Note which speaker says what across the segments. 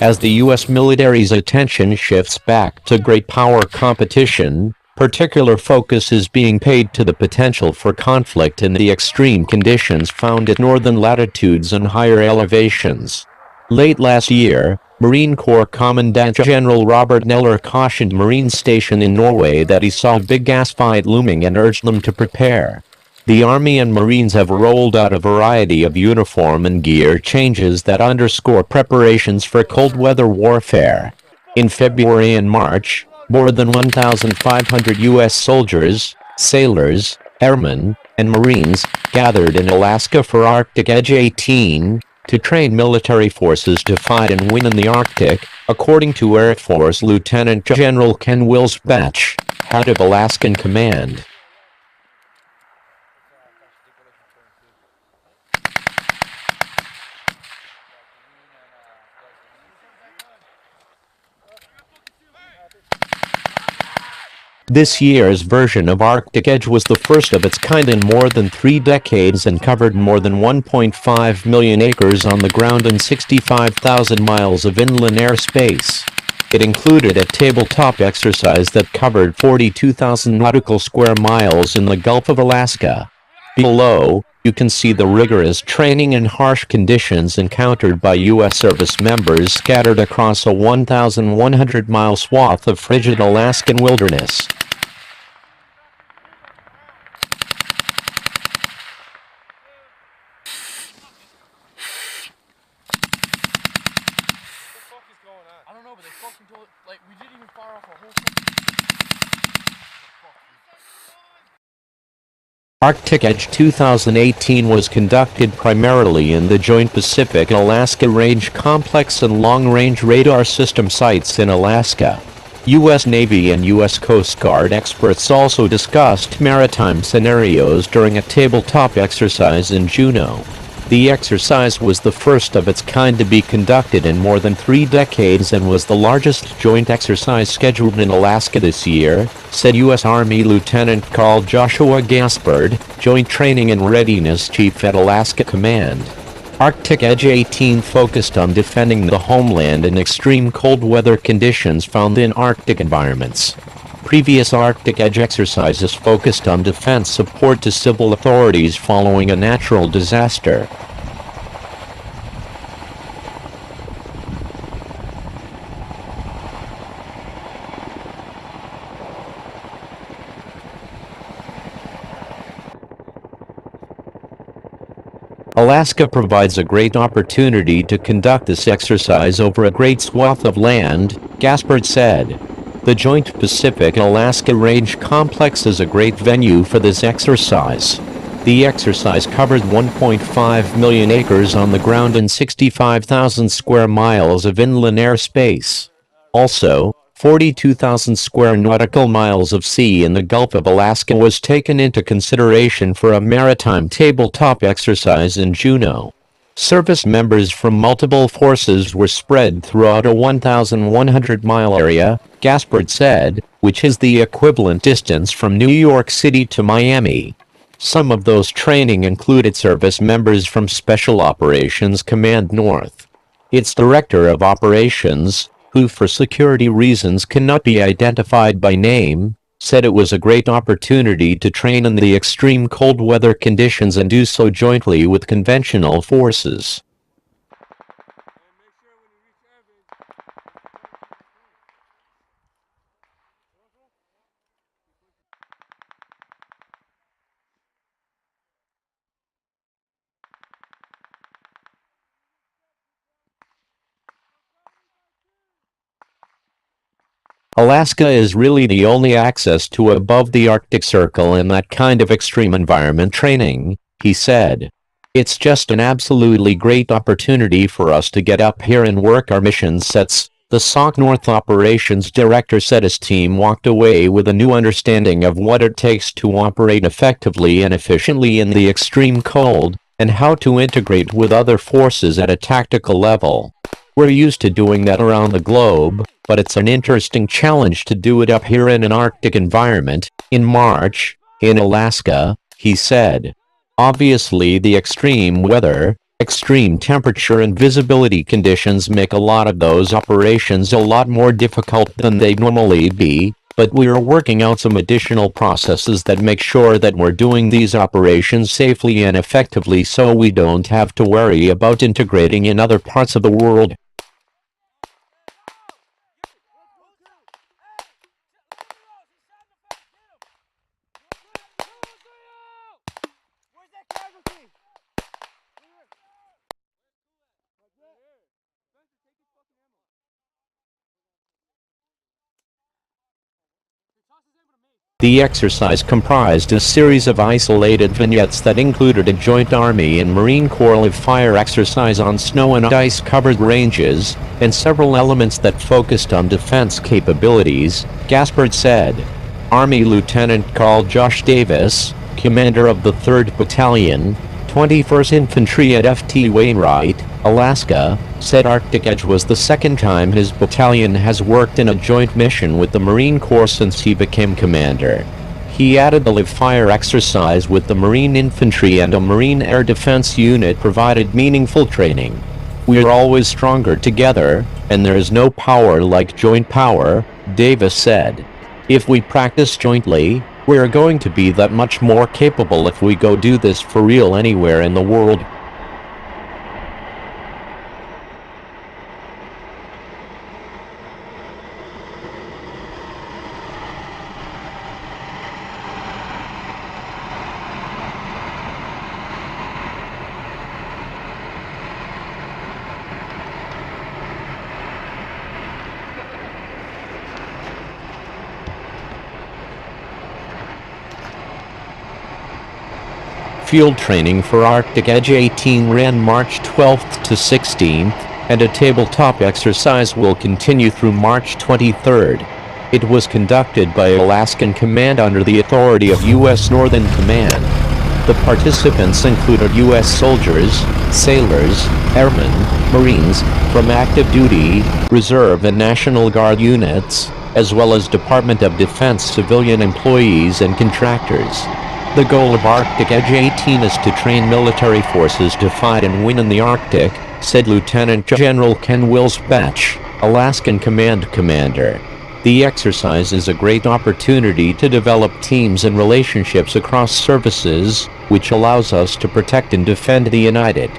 Speaker 1: As the U.S. military's attention shifts back to great power competition, particular focus is being paid to the potential for conflict in the extreme conditions found at northern latitudes and higher elevations. Late last year, Marine Corps Commandant General Robert Neller cautioned Marines stationed in Norway that he saw a big gas fight looming and urged them to prepare. The Army and Marines have rolled out a variety of uniform and gear changes that underscore preparations for cold weather warfare. In February and March, more than 1,500 U.S. soldiers, sailors, airmen, and Marines gathered in Alaska for Arctic Edge 18 to train military forces to fight and win in the Arctic, according to Air Force Lieutenant General Ken Wilsbach, head of Alaskan Command. This year's version of Arctic Edge was the first of its kind in more than 3 decades and covered more than 1.5 million acres on the ground and 65,000 miles of inland airspace. It included a tabletop exercise that covered 42,000 nautical square miles in the Gulf of Alaska. Below, you can see the rigorous training and harsh conditions encountered by U.S. service members scattered across a 1,100-mile swath of frigid Alaskan wilderness.
Speaker 2: I don't know, but they fucking told, like, we didn't even fire off a whole
Speaker 1: Arctic Edge 2018 was conducted primarily in the Joint Pacific Alaska Range Complex and long-range radar system sites in Alaska. U.S. Navy and U.S. Coast Guard experts also discussed maritime scenarios during a tabletop exercise in Juneau. The exercise was the first of its kind to be conducted in more than 3 decades and was the largest joint exercise scheduled in Alaska this year, said U.S. Army Lieutenant Colonel Joshua Gaspard, Joint Training and Readiness Chief at Alaska Command. Arctic Edge 18 focused on defending the homeland in extreme cold weather conditions found in Arctic environments. Previous Arctic Edge exercises focused on defense support to civil authorities following a natural disaster. Alaska provides a great opportunity to conduct this exercise over a great swath of land, Gaspard said. The Joint Pacific Alaska Range Complex is a great venue for this exercise. The exercise covered 1.5 million acres on the ground and 65,000 square miles of inland airspace. Also, 42,000 square nautical miles of sea in the Gulf of Alaska was taken into consideration for a maritime tabletop exercise in Juneau. Service members from multiple forces were spread throughout a 1,100-mile area, Gaspard said, which is the equivalent distance from New York City to Miami. Some of those training included service members from Special Operations Command North. Its Director of Operations, who for security reasons cannot be identified by name, said it was a great opportunity to train in the extreme cold weather conditions and do so jointly with conventional forces. Alaska is really the only access to above the Arctic Circle in that kind of extreme environment training, he said. It's just an absolutely great opportunity for us to get up here and work our mission sets, the SOC North Operations Director said. His team walked away with a new understanding of what it takes to operate effectively and efficiently in the extreme cold, and how to integrate with other forces at a tactical level. We're used to doing that around the globe, but it's an interesting challenge to do it up here in an Arctic environment, in March, in Alaska, he said. Obviously the extreme weather, Extreme temperature and visibility conditions make a lot of those operations a lot more difficult than they'd normally be, but we are working out some additional processes that make sure that we're doing these operations safely and effectively so we don't have to worry about integrating in other parts of the world. The exercise comprised a series of isolated vignettes that included a joint Army and Marine Corps live-fire exercise on snow and ice-covered ranges, and several elements that focused on defense capabilities, Gaspard said. Army Lieutenant Colonel Josh Davis, commander of the 3rd Battalion, 21st Infantry at Ft. Wainwright, Alaska, said Arctic Edge was the second time his battalion has worked in a joint mission with the Marine Corps since he became commander. He added the live-fire exercise with the Marine Infantry and a Marine Air Defense unit provided meaningful training. "We're always stronger together, and there is no power like joint power," Davis said. "If we practice jointly, we're going to be that much more capable if we go do this for real anywhere in the world." Field training for Arctic Edge 18 ran March 12th to 16th, and a tabletop exercise will continue through March 23rd. It was conducted by Alaskan Command under the authority of U.S. Northern Command. The participants included U.S. soldiers, sailors, airmen, Marines, from active duty, reserve and National Guard units, as well as Department of Defense civilian employees and contractors. The goal of Arctic Edge 18 is to train military forces to fight and win in the Arctic, said Lieutenant General Ken Wilsbach, Alaskan Command Commander. The exercise is a great opportunity to develop teams and relationships across services, which allows us to protect and defend the United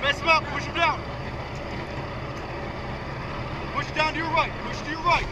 Speaker 2: Mess him up, push him down. Push down to your right, push to your right.